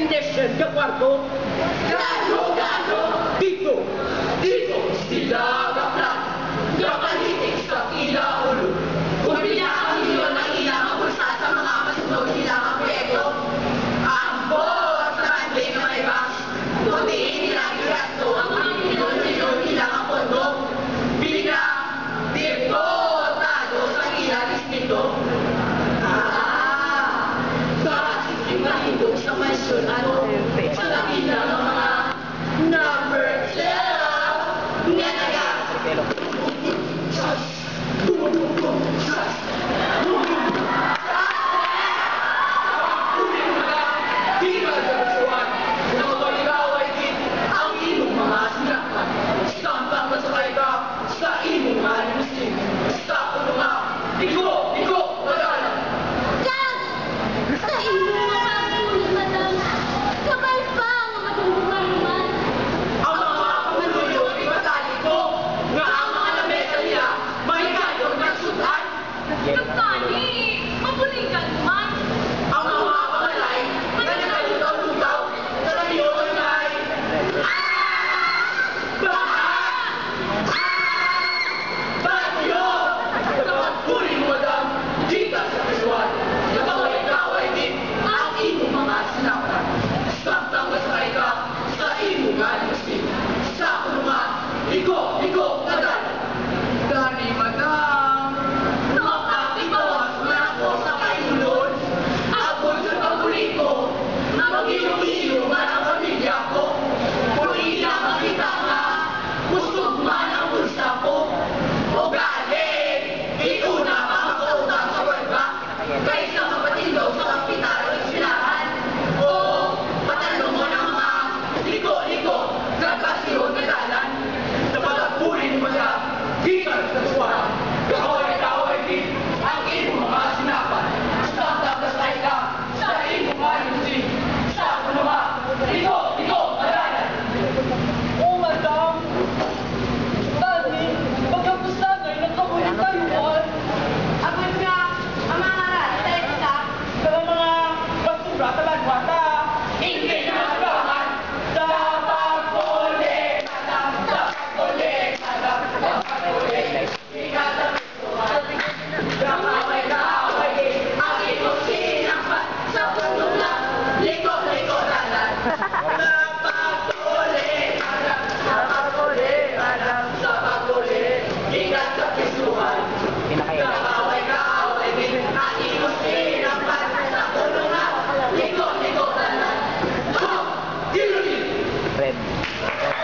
nation ka kwarto. Gano! Dito, Sila kaplat, kapalitik sa ilaulo. Kung pinakamiyon ang ilang bulsa sa mga masunod nilang proyekto, ang bot sa kanday na may box, kundiin nilang igasto ang mga milyon-milyon nilang ang pondo. Dipotado sa ilang distrito. Bakit mahindog sa mansyon sa nakila ng mga number 12 nga naga. Red.